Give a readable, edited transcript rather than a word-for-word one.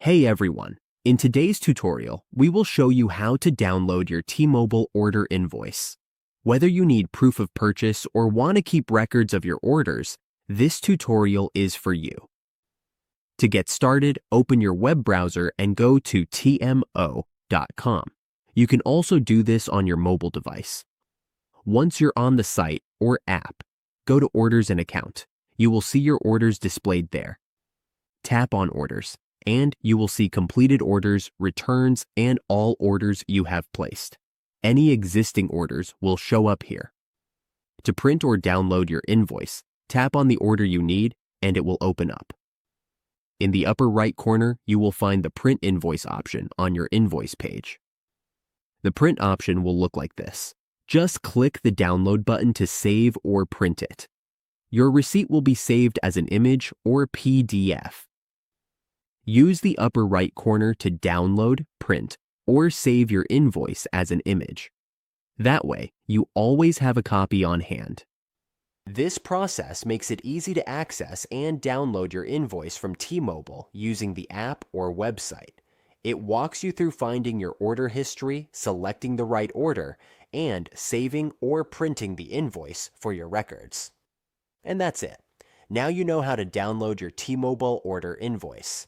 Hey everyone! In today's tutorial, we will show you how to download your T-Mobile order invoice. Whether you need proof of purchase or want to keep records of your orders, this tutorial is for you. To get started, open your web browser and go to tmo.com. You can also do this on your mobile device. Once you're on the site or app, go to Orders and Account. You will see your orders displayed there. Tap on Orders, and you will see completed orders, returns, and all orders you have placed. Any existing orders will show up here. To print or download your invoice, tap on the order you need, and it will open up. In the upper right corner, you will find the Print Invoice option on your invoice page. The print option will look like this. Just click the download button to save or print it. Your receipt will be saved as an image or PDF. Use the upper right corner to download, print, or save your invoice as an image. That way, you always have a copy on hand. This process makes it easy to access and download your invoice from T-Mobile using the app or website. It walks you through finding your order history, selecting the right order, and saving or printing the invoice for your records. And that's it. Now you know how to download your T-Mobile order invoice.